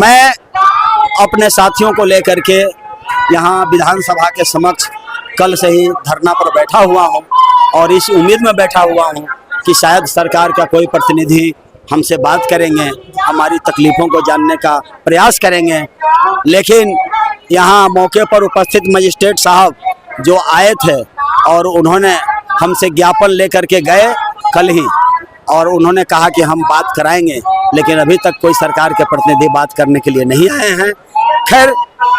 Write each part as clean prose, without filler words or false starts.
मैं अपने साथियों को लेकर के यहाँ विधानसभा के समक्ष कल से ही धरना पर बैठा हुआ हूँ और इस उम्मीद में बैठा हुआ हूँ कि शायद सरकार का कोई प्रतिनिधि हमसे बात करेंगे, हमारी तकलीफ़ों को जानने का प्रयास करेंगे। लेकिन यहाँ मौके पर उपस्थित मजिस्ट्रेट साहब जो आए थे और उन्होंने हमसे ज्ञापन लेकर के गए कल ही, और उन्होंने कहा कि हम बात कराएंगे, लेकिन अभी तक कोई सरकार के प्रतिनिधि बात करने के लिए नहीं आए हैं। खैर,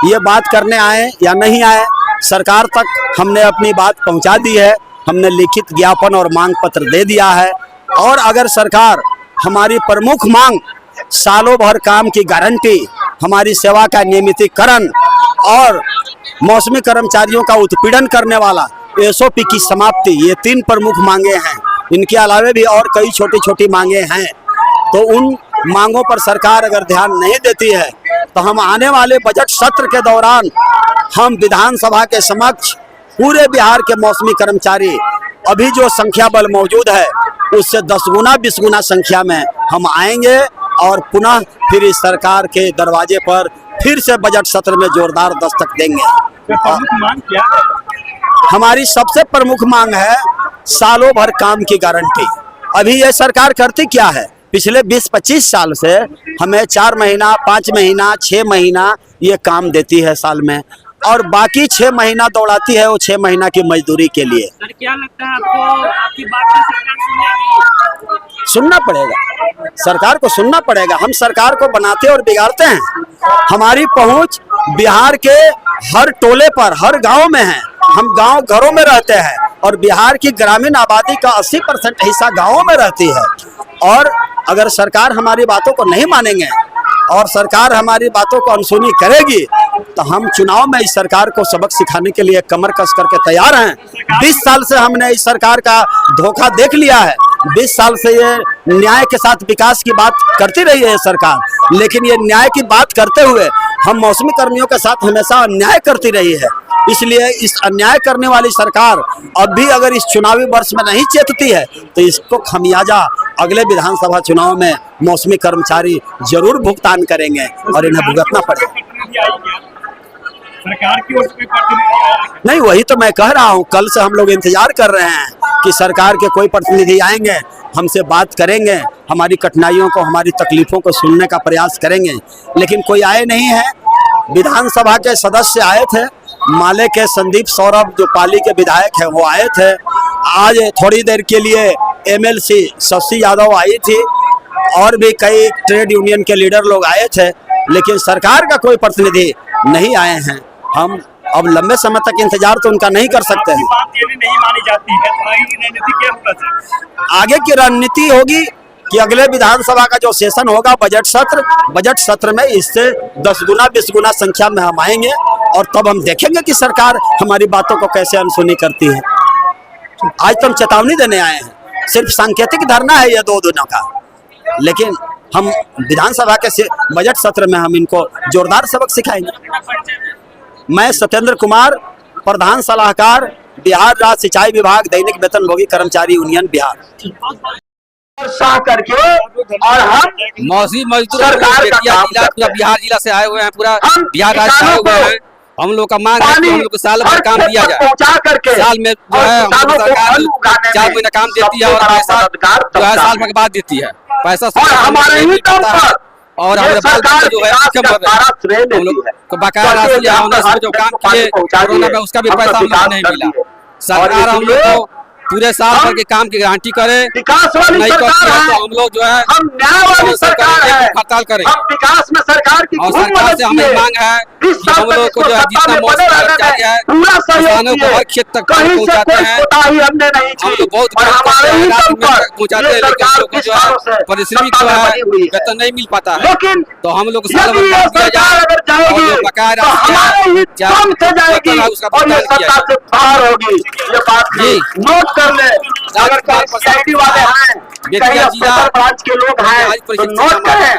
ये बात करने आए या नहीं आए, सरकार तक हमने अपनी बात पहुंचा दी है। हमने लिखित ज्ञापन और मांग पत्र दे दिया है, और अगर सरकार हमारी प्रमुख मांग सालों भर काम की गारंटी, हमारी सेवा का नियमितीकरण और मौसमी कर्मचारियों का उत्पीड़न करने वाला एसओपी की समाप्ति, ये 3 प्रमुख मांगे हैं। इनके अलावा भी और कई छोटी छोटी मांगे हैं। तो उन मांगों पर सरकार अगर ध्यान नहीं देती है तो हम आने वाले बजट सत्र के दौरान हम विधानसभा के समक्ष पूरे बिहार के मौसमी कर्मचारी, अभी जो संख्या बल मौजूद है उससे 10 गुना 20 गुना संख्या में हम आएंगे और पुनः फिर इस सरकार के दरवाजे पर फिर से बजट सत्र में जोरदार दस्तक देंगे। प्रमुख मांग क्या है? हमारी सबसे प्रमुख मांग है सालों भर काम की गारंटी। अभी ये सरकार करती क्या है? पिछले 20-25 साल से हमें 4 महीना, 5 महीना, 6 महीना ये काम देती है साल में, और बाकी 6 महीना दौड़ाती है वो 6 महीना की मजदूरी के लिए। सर, क्या लगता है आपको, आपकी बात को सरकार सुनेगी? सुनना पड़ेगा, सरकार को सुनना पड़ेगा। हम सरकार को बनाते और बिगाड़ते हैं। हमारी पहुंच बिहार के हर टोले पर, हर गांव में है। हम गांव घरों में रहते हैं और बिहार की ग्रामीण आबादी का 80% हिस्सा गांवों में रहती है। और अगर सरकार हमारी बातों को नहीं मानेंगे और सरकार हमारी बातों को अनसुनी करेगी तो हम चुनाव में इस सरकार को सबक सिखाने के लिए कमर कस करके तैयार हैं। 20 साल से हमने इस सरकार का धोखा देख लिया है। 20 साल से ये न्याय के साथ विकास की बात करती रही है सरकार, लेकिन ये न्याय की बात करते हुए हम मौसमी कर्मियों के साथ हमेशा अन्याय करती रही है। इसलिए इस अन्याय करने वाली सरकार अब भी अगर इस चुनावी वर्ष में नहीं चेतती है तो इसको खमियाजा अगले विधानसभा चुनाव में मौसमी कर्मचारी जरूर भुगतान करेंगे और इन्हें भुगतना पड़ेगा। सरकार की ओर से कोई प्रतिनिधि आया? नहीं, वही तो मैं कह रहा हूँ, कल से हम लोग इंतजार कर रहे हैं कि सरकार के कोई प्रतिनिधि आएंगे, हमसे बात करेंगे, हमारी कठिनाइयों को, हमारी तकलीफों को सुनने का प्रयास करेंगे, लेकिन कोई आए नहीं है। विधानसभा के सदस्य आए थे, माले के संदीप सौरभ जो पाली के विधायक है वो आए थे। आज थोड़ी देर के लिए एमएलसी शशि यादव आई थी और भी कई ट्रेड यूनियन के लीडर लोग आए थे, लेकिन सरकार का कोई प्रतिनिधि नहीं आए हैं। हम अब लंबे समय तक इंतजार तो उनका नहीं कर सकते हैं। बात ये भी नहीं मानी जाती है, तो आगे की रणनीति क्या होगा सर? आगे की रणनीति होगी कि अगले विधानसभा का जो सेशन होगा बजट सत्र में इससे 10 गुना 20 गुना संख्या में हम आएंगे और तब हम देखेंगे कि सरकार हमारी बातों को कैसे अनसुनी करती है। आज तो हम चेतावनी देने आए हैं, सिर्फ सांकेतिक धरना है ये 2 दिनों का, लेकिन हम विधानसभा के बजट सत्र में हम इनको जोरदार सबक सिखाएंगे। मैं सत्येंद्र कुमार, प्रधान सलाहकार, बिहार राज्य सिंचाई विभाग, दैनिक वेतनभोगी कर्मचारी यूनियन बिहार। करके और हम मौसमी मजदूर पूरा बिहार जिला से आए हुए हैं, पूरा बिहार राज्य से आए हुए हैं। हम लोग का मांग है कि हम लोग को साल भर काम दिया जाए। पहुंचा करके साल में जो है हम लोग सरकार 4 महीना काम देती है और पैसा जो है साल भर के बाद देती है। पैसा हमारे ही दम पर और हमारे बाल जो है हम लोग को बकाया राशि हमने जो काम किए कोरोना में उसका भी पैसा हम लोग नहीं मिला। सरकार हम लोग को पूरे साल भर के काम की गारंटी करे, विकास वाली नहीं करती है तो हम लोग जो है हम न्याय वाली सरकार है, हड़ताल करें। हम विकास में सरकार की और सरकार से हमें मांग है कि हम लोग को जो है जितना मौसम है पूरा किसानों को हर खेत तक पहुँचाते हैं। हमने नहीं हम लोग बहुत पहुँचाते हैं, लेकिन हम लोग को जो है परिश्रमिक जो है वेतन नहीं मिल पाता है। तो हम लोग साल भर काम किया जाए और जो बकाया राशि उसका भुगतान किया जाए। नोट कर ले, अगर सोसाइटी वाले हैं, ब्रांच के लोग हैं तो नोट करें।